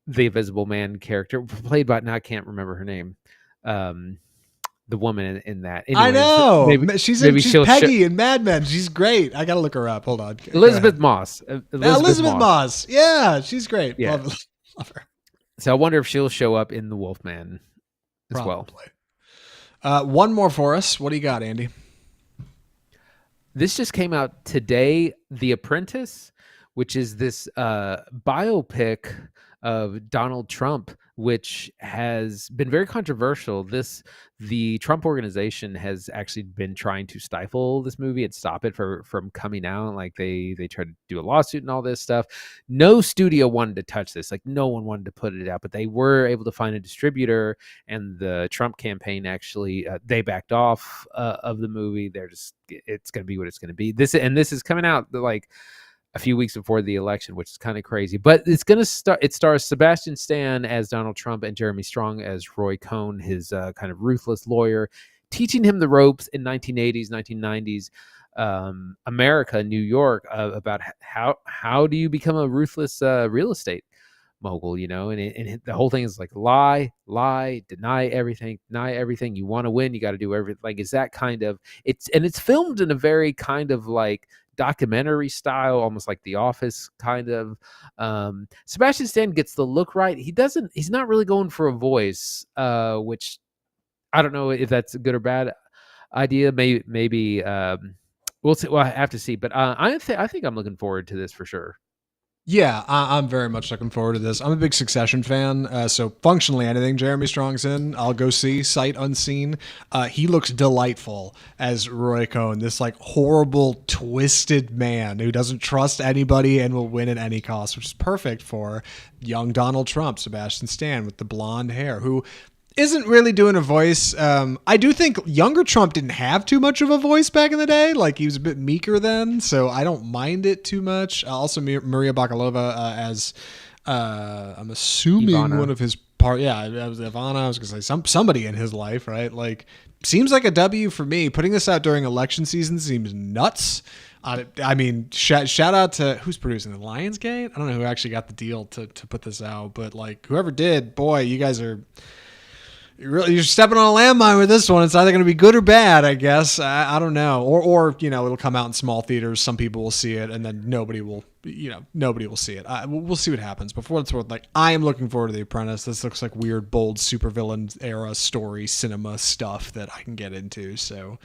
The Invisible Man character played by, now I can't remember her name, the woman in that. Anyways, I know she's Peggy in Mad Men. She's great. I gotta look her up. Hold on. Elizabeth Moss. Elizabeth Moss. Yeah, she's great. Yeah. Love her. So I wonder if she'll show up in the Wolfman as well. One more for us. What do you got, Andy? This just came out today, The Apprentice, which is this biopic of Donald Trump, which has been very controversial. The Trump organization has actually been trying to stifle this movie and stop it from coming out. Like they tried to do a lawsuit and all this stuff. No studio wanted to touch this. Like no one wanted to put it out, but they were able to find a distributor, and the Trump campaign actually they backed off of the movie. It's going to be what it's going to be. This is coming out like a few weeks before the election, which is kind of crazy. But it's going to start. It stars Sebastian Stan as Donald Trump and Jeremy Strong as Roy Cohn, his kind of ruthless lawyer, teaching him the ropes in 1980s, 1990s America, New York, about how do you become a ruthless real estate mogul, you know? And the whole thing is like lie, deny everything. You want to win, you got to do everything. Like, is that kind of it's filmed in a very kind of like documentary style, almost like The Office kind of. Sebastian Stan gets the look right. He's not really going for a voice, which I don't know if that's a good or bad idea. Maybe we'll see. Well, I have to see, but I think I'm looking forward to this for sure. Yeah, I'm very much looking forward to this. I'm a big Succession fan, so functionally anything Jeremy Strong's in, I'll go see, sight unseen. He looks delightful as Roy Cohn, this like horrible, twisted man who doesn't trust anybody and will win at any cost, which is perfect for young Donald Trump, Sebastian Stan with the blonde hair, who isn't really doing a voice. I do think younger Trump didn't have too much of a voice back in the day. Like he was a bit meeker then, so I don't mind it too much. Also, Maria Bakalova as I'm assuming Ivana. one of his part. Yeah, it was Ivana. I was gonna say somebody in his life, right? Like seems like a W for me. Putting this out during election season seems nuts. I mean, shout out to who's producing it? Lionsgate. I don't know who actually got the deal to put this out, but like whoever did, boy, you guys are. You're stepping on a landmine with this one. It's either going to be good or bad, I guess. I don't know. Or it'll come out in small theaters. Some people will see it, and then nobody will see it. We'll see what happens. But for what it's worth, like I am looking forward to The Apprentice. This looks like weird, bold supervillain era story cinema stuff that I can get into. So,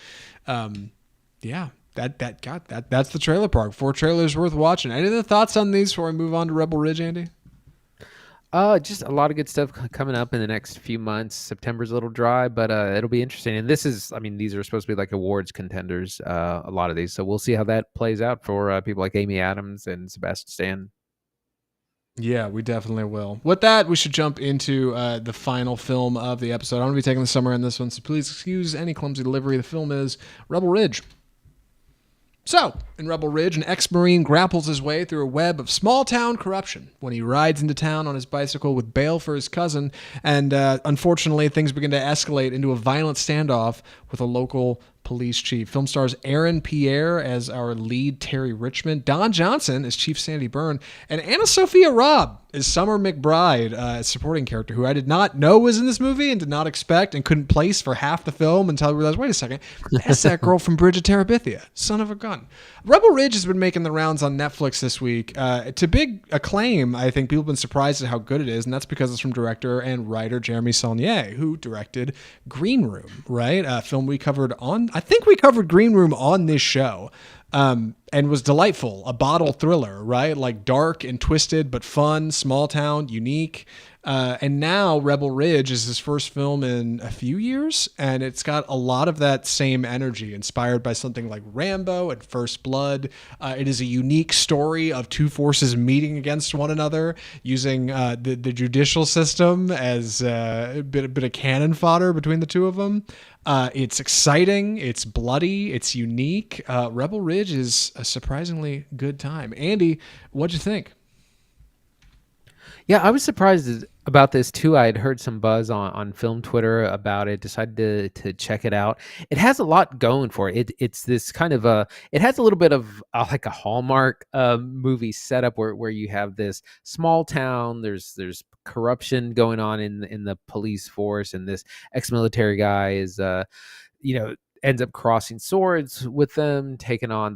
yeah. That's the trailer park. 4 trailers worth watching. Any other thoughts on these before we move on to Rebel Ridge, Andy? Just a lot of good stuff coming up in the next few months. September's a little dry, but it'll be interesting. And these are supposed to be like awards contenders, a lot of these. So we'll see how that plays out for people like Amy Adams and Sebastian Stan. Yeah, we definitely will. With that, we should jump into the final film of the episode. I'm going to be taking the summer in this one, so please excuse any clumsy delivery. The film is Rebel Ridge. So, in Rebel Ridge, an ex-Marine grapples his way through a web of small-town corruption when he rides into town on his bicycle with bail for his cousin, and unfortunately, things begin to escalate into a violent standoff with a local police chief. Film stars Aaron Pierre as our lead Terry Richmond, Don Johnson as Chief Sandy Byrne, and AnnaSophia Robb as Summer McBride, a supporting character who I did not know was in this movie and did not expect and couldn't place for half the film until I realized, wait a second, that's that girl from Bridge of Terabithia, son of a gun. Rebel Ridge has been making the rounds on Netflix this week. To big acclaim, I think people have been surprised at how good it is, and that's because it's from director and writer Jeremy Saulnier, who directed Green Room, right? A film we covered I think we covered Green Room on this show. And was delightful, a bottle thriller, right? Like dark and twisted, but fun, small town, unique. And now Rebel Ridge is his first film in a few years, and it's got a lot of that same energy, inspired by something like Rambo and First Blood. It is a unique story of two forces meeting against one another, using the judicial system as a bit of cannon fodder between the two of them. It's exciting, it's bloody, it's unique. Rebel Ridge is a surprisingly good time. Andy, what'd you think? Yeah, I was surprised about this too. I had heard some buzz on film Twitter about it, decided to check it out. It has a lot going for it. It's this kind of it has a little bit of like a Hallmark movie setup where you have this small town, there's corruption going on in the police force, and this ex-military guy is ends up crossing swords with them, taking on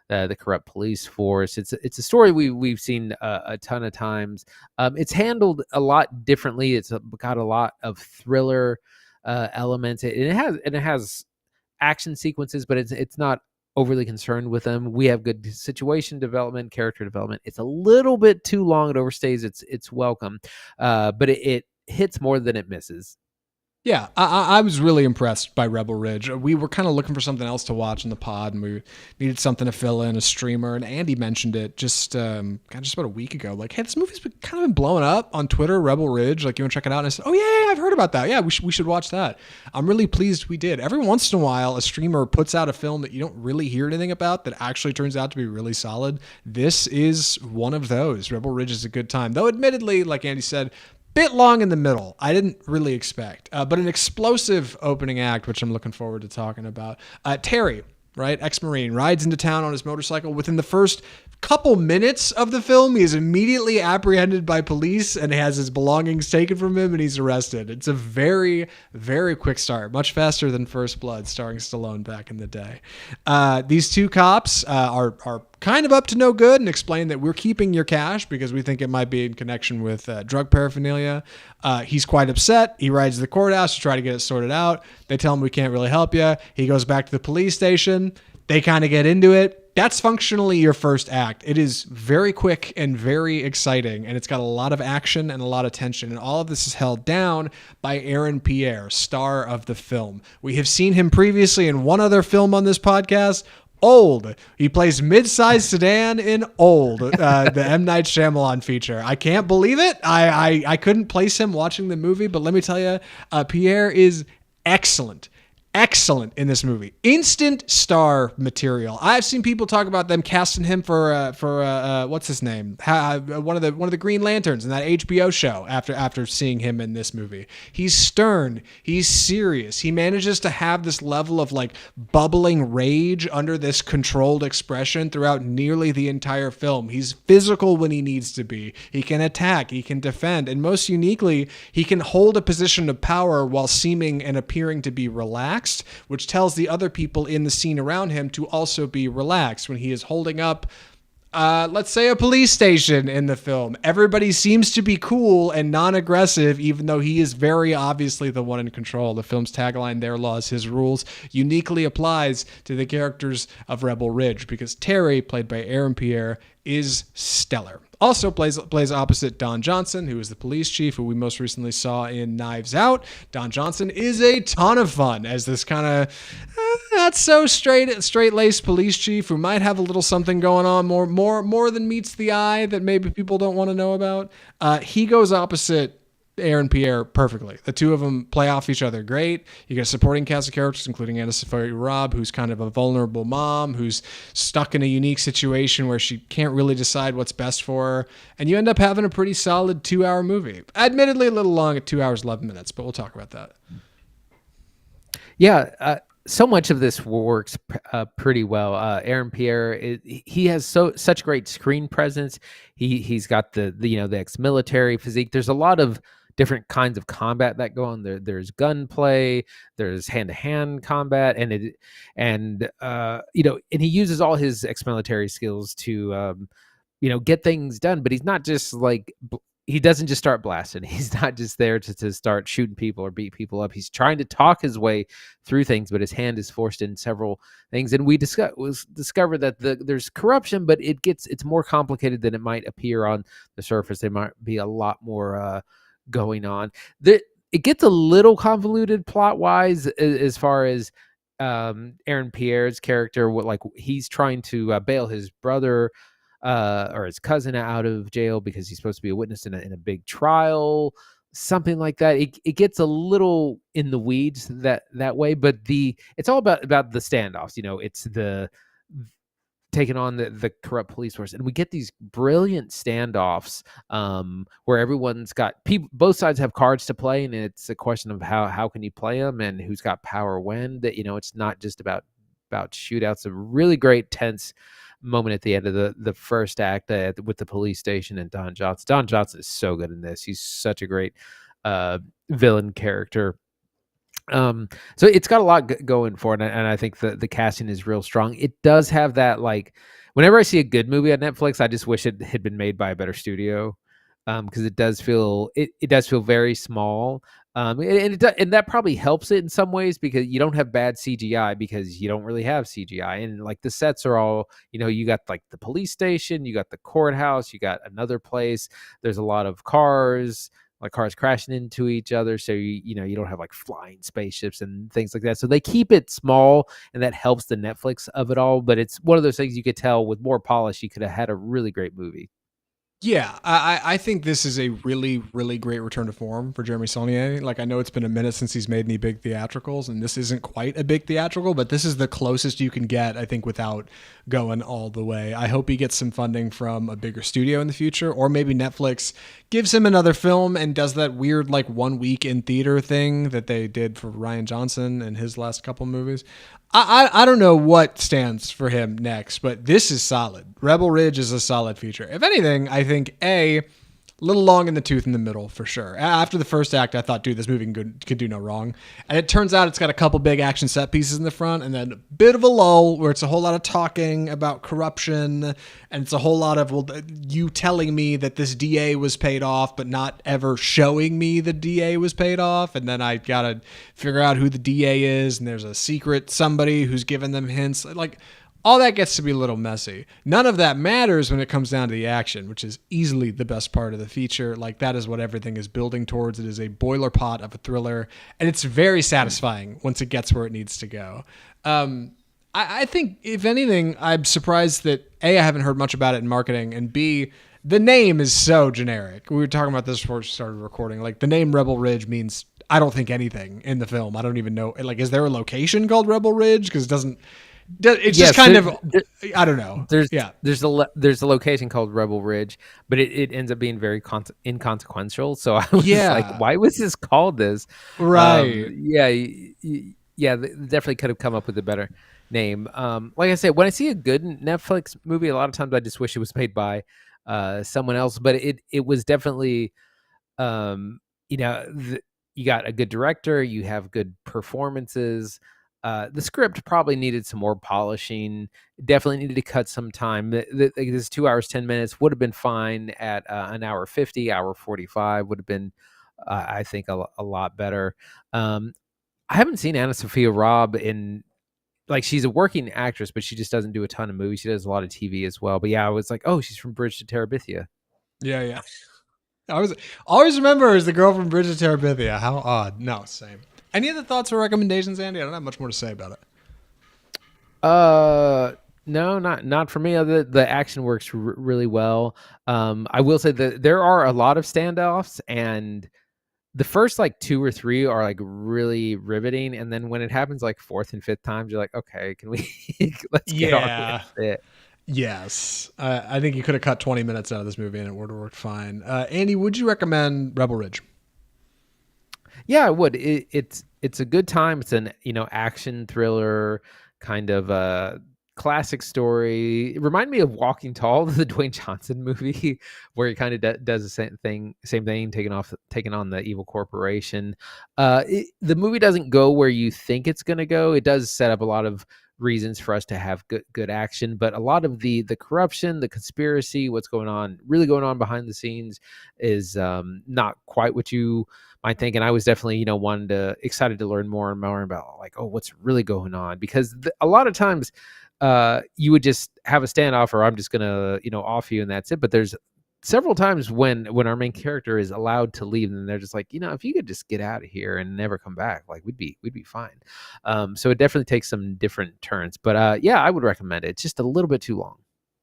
the corrupt police force. It's a story we've seen a ton of times. It's handled a lot differently. It's got a lot of thriller elements. It has action sequences, but it's not overly concerned with them. We have good situation development, character development. It's a little bit too long. It overstays its welcome, but it hits more than it misses. Yeah, I was really impressed by Rebel Ridge. We were kind of looking for something else to watch in the pod, and we needed something to fill in, a streamer. And Andy mentioned it just about a week ago. Like, hey, this movie's been kind of been blowing up on Twitter, Rebel Ridge. Like, you want to check it out? And I said, oh yeah, I've heard about that. Yeah, we should watch that. I'm really pleased we did. Every once in a while, a streamer puts out a film that you don't really hear anything about that actually turns out to be really solid. This is one of those. Rebel Ridge is a good time, though. Admittedly, like Andy said, bit long in the middle. I didn't really expect, but an explosive opening act, which I'm looking forward to talking about. Terry, right, ex-Marine, rides into town on his motorcycle. Within the first couple minutes of the film, he is immediately apprehended by police and has his belongings taken from him, and he's arrested. It's a very, very quick start, much faster than First Blood, starring Stallone back in the day. These two cops are kind of up to no good and explain that we're keeping your cash because we think it might be in connection with drug paraphernalia. He's quite upset. He rides to the courthouse to try to get it sorted out. They tell him we can't really help you. He goes back to the police station. They kind of get into it. That's functionally your first act. It is very quick and very exciting, and it's got a lot of action and a lot of tension, and all of this is held down by Aaron Pierre, star of the film. We have seen him previously in one other film on this podcast, Old. He plays mid-sized sedan in Old, the M. Night Shyamalan feature. I can't believe it. I couldn't place him watching the movie, but let me tell you, Pierre is excellent in this movie. Instant star material. I've seen people talk about them casting him for what's his name? One of the Green Lanterns in that HBO show after seeing him in this movie. He's stern, he's serious. He manages to have this level of like bubbling rage under this controlled expression throughout nearly the entire film. He's physical when he needs to be. He can attack, he can defend, and most uniquely, he can hold a position of power while seeming and appearing to be relaxed, which tells the other people in the scene around him to also be relaxed. When he is holding up, let's say, a police station in the film, everybody seems to be cool and non-aggressive, even though he is very obviously the one in control. The film's tagline, "Their laws, his rules," uniquely applies to the characters of Rebel Ridge because Terry, played by Aaron Pierre, is stellar. Also plays opposite Don Johnson, who is the police chief, who we most recently saw in Knives Out. Don Johnson is a ton of fun as this kind of not so straight-laced police chief who might have a little something going on more than meets the eye that maybe people don't want to know about. He goes opposite Aaron Pierre perfectly. The two of them play off each other great. You get a supporting cast of characters, including AnnaSophia Robb, who's kind of a vulnerable mom who's stuck in a unique situation where she can't really decide what's best for her. And you end up having a pretty solid 2-hour movie. Admittedly, a little long at 2 hours, 11 minutes, but we'll talk about that. Yeah. So much of this works pretty well. Aaron Pierre, he has such great screen presence. He's got the ex-military physique. There's a lot of different kinds of combat that go on. There's gunplay, there's hand-to-hand combat, and he uses all his ex-military skills to get things done. But he's not just like, he doesn't just start blasting. He's not just there to start shooting people or beat people up. He's trying to talk his way through things, but his hand is forced in several things. And we discovered that there's corruption, but it's more complicated than it might appear on the surface. There might be a lot more going on. It gets a little convoluted plot-wise as far as Aaron Pierre's character. He's trying to bail his brother or his cousin out of jail because he's supposed to be a witness in a big trial, something like that. It gets a little in the weeds that way, but it's all about the standoffs. It's the taking on the corrupt police force, and we get these brilliant standoffs where everyone's got both sides have cards to play, and it's a question of how can you play them and who's got power when. That it's not just about shootouts. A really great tense moment at the end of the first act with the police station and Don Johnson. Don Johnson is so good in this. He's such a great villain character. So it's got a lot going for it, and I think the casting is real strong. It does have that, like, whenever I see a good movie on Netflix, I just wish it had been made by a better studio, because it does feel very small, and that probably helps it in some ways because you don't have bad CGI because you don't really have CGI, and like the sets are all, you got like the police station, you got the courthouse, you got another place. There's a lot of cars, like cars crashing into each other, so you don't have like flying spaceships and things like that. So they keep it small, and that helps the Netflix of it all. But it's one of those things you could tell with more polish, you could have had a really great movie. Yeah, I think this is a really, really great return to form for Jeremy Saulnier. Like, I know it's been a minute since he's made any big theatricals, and this isn't quite a big theatrical, but this is the closest you can get, I think, without going all the way. I hope he gets some funding from a bigger studio in the future, or maybe Netflix gives him another film and does that weird, like, 1 week in theater thing that they did for Rian Johnson and his last couple movies. I don't know what stands for him next, but this is solid. Rebel Ridge is a solid feature. If anything, I think a little long in the tooth in the middle for sure. After the first act, I thought, dude, this movie could do no wrong. And it turns out it's got a couple big action set pieces in the front and then a bit of a lull where it's a whole lot of talking about corruption. And it's a whole lot of, well, you telling me that this DA was paid off, but not ever showing me the DA was paid off. And then I got to figure out who the DA is. And there's a secret somebody who's giving them hints. Like, all that gets to be a little messy. None of that matters when it comes down to the action, which is easily the best part of the feature. Like, that is what everything is building towards. It is a boiler pot of a thriller, and it's very satisfying once it gets where it needs to go. I think, if anything, I'm surprised that A, I haven't heard much about it in marketing, and B, the name is so generic. We were talking about this before we started recording. Like, the name Rebel Ridge means, I don't think, anything in the film. I don't even know. Like, is there a location called Rebel Ridge? Because it doesn't... It's just kind of, I don't know. There's a location called Rebel Ridge, but it ends up being very inconsequential. So I was like, why was this called this? Right. Definitely could have come up with a better name. Like I said, when I see a good Netflix movie, a lot of times I just wish it was made by someone else. But it was definitely, you got a good director, you have good performances. The script probably needed some more polishing. Definitely needed to cut some time. This 2 hours, 10 minutes would have been fine at an hour 50, hour 45 would have been, I think, a lot better. I haven't seen AnnaSophia Robb in, like, she's a working actress, but she just doesn't do a ton of movies. She does a lot of TV as well. But yeah, I was like, oh, she's from Bridge to Terabithia. Yeah. I always remember her as the girl from Bridge to Terabithia. How odd. No, same. Any other thoughts or recommendations, Andy? I don't have much more to say about it. No, not for me. The action works really well. I will say that there are a lot of standoffs, and the first like 2 or 3 are like really riveting, and then when it happens like 4th and 5th times, you're like, okay, can we let's get on with it. Yes, I think you could have cut 20 minutes out of this movie and it would have worked fine. Andy, would you recommend Rebel Ridge? Yeah, I would. It's a good time. It's an action thriller kind of classic story. It reminded me of Walking Tall, the Dwayne Johnson movie, where he kind of does the same thing, taking on the evil corporation. The movie doesn't go where you think it's going to go. It does set up a lot of reasons for us to have good action, but a lot of the corruption, the conspiracy, what's really going on behind the scenes is not quite what you might think. And I was definitely excited to learn more and more about, like, oh, what's really going on, because a lot of times you would just have a standoff, or I'm just gonna off you and that's it. But there's several times when our main character is allowed to leave, and they're just like, if you could just get out of here and never come back, like we'd be fine. So it definitely takes some different turns, but I would recommend it. It's just a little bit too long.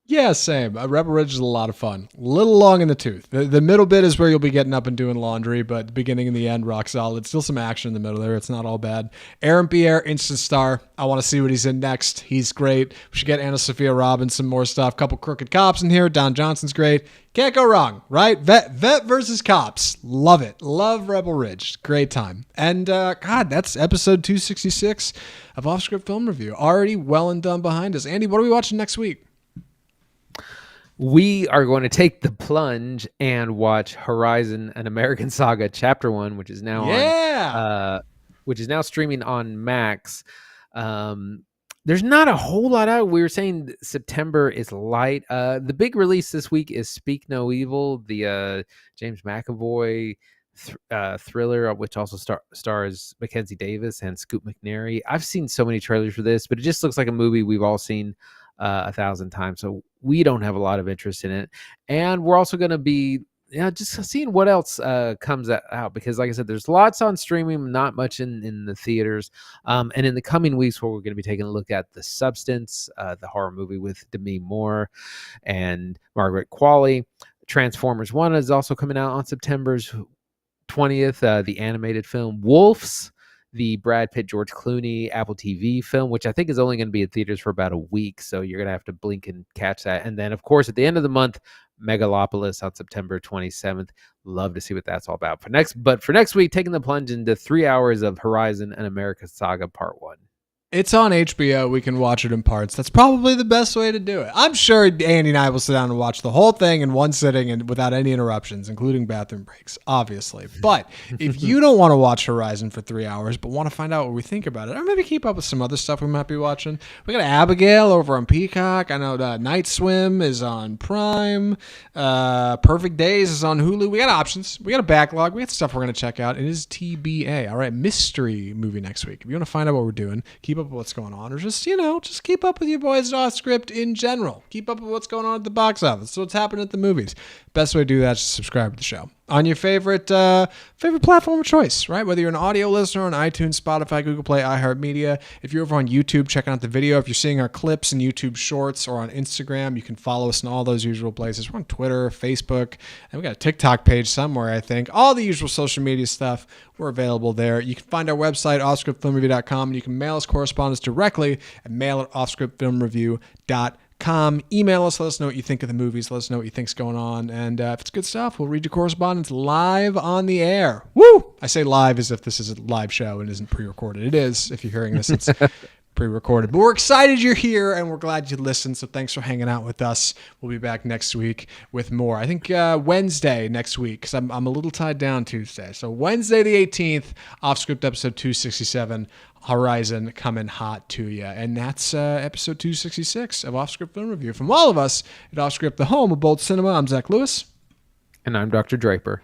Yeah, same. Rebel Ridge is a lot of fun. A little long in the tooth. The middle bit is where you'll be getting up and doing laundry, but the beginning and the end, rock solid. Still some action in the middle there. It's not all bad. Aaron Pierre, instant star. I want to see what he's in next. He's great. We should get AnnaSophia Robb some more stuff. Couple crooked cops in here. Don Johnson's great. Can't go wrong, right? Vet versus cops. Love it. Love Rebel Ridge. Great time. And God, that's episode 266 of Off Script Film Review. Already well and done behind us. Andy, what are we watching next week? We are going to take the plunge and watch Horizon: An American Saga Chapter 1, which is now which is now streaming on Max. There's not a whole lot out. We were saying September is light. The big release this week is Speak No Evil, the James McAvoy thriller, which also stars Mackenzie Davis and Scoot McNairy. I've seen so many trailers for this, but it just looks like a movie we've all seen 1,000 times. So we don't have a lot of interest in it. And we're also going to be just seeing what else comes out, because like I said, there's lots on streaming, not much in the theaters. And in the coming weeks, where we're going to be taking a look at The Substance, the horror movie with Demi Moore and Margaret Qualley. Transformers 1 is also coming out on September 20th. The animated film Wolves, the Brad Pitt, George Clooney Apple TV film, which I think is only going to be in theaters for about a week. So you're going to have to blink and catch that. And then, of course, at the end of the month, Megalopolis on September 27th. Love to see what that's all about. For next week, taking the plunge into 3 hours of Horizon and America's Saga Part 1. It's on HBO. We can watch it in parts. That's probably the best way to do it. I'm sure Andy and I will sit down and watch the whole thing in one sitting and without any interruptions, including bathroom breaks, obviously. But if you don't want to watch Horizon for 3 hours, but want to find out what we think about it, or maybe keep up with some other stuff we might be watching, we got Abigail over on Peacock. I know Night Swim is on Prime. Perfect Days is on Hulu. We got options. We got a backlog. We got stuff we're going to check out. It is TBA. All right, mystery movie next week. If you want to find out what we're doing, keep up with what's going on, or just keep up with your boys off script in general. Keep up with what's going on at the box office, what's happening at the movies. Best way to do that is to subscribe to the show on your favorite platform of choice, right? Whether you're an audio listener on iTunes, Spotify, Google Play, iHeartMedia. If you're over on YouTube checking out the video, if you're seeing our clips in YouTube Shorts or on Instagram, you can follow us in all those usual places. We're on Twitter, Facebook, and we got a TikTok page somewhere, I think. All the usual social media stuff, we're available there. You can find our website, offscriptfilmreview.com, and you can mail us correspondence directly at mail@offscriptfilmreview.com. Email us, let us know what you think of the movies, let us know what you think's going on, and if it's good stuff, we'll read your correspondence live on the air. Woo! I say live as if this is a live show and isn't pre-recorded. It is. If you're hearing this, it's pre-recorded. But we're excited you're here, and we're glad you listened, so thanks for hanging out with us. We'll be back next week with more. I think Wednesday next week, because I'm a little tied down Tuesday. So Wednesday the 18th, Off-Script episode 267, Horizon coming hot to you. And that's episode 266 of Off-Script Film Review. From all of us at Off-Script, the home of bold cinema, I'm Zach Lewis. And I'm Dr. Draper.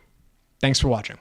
Thanks for watching.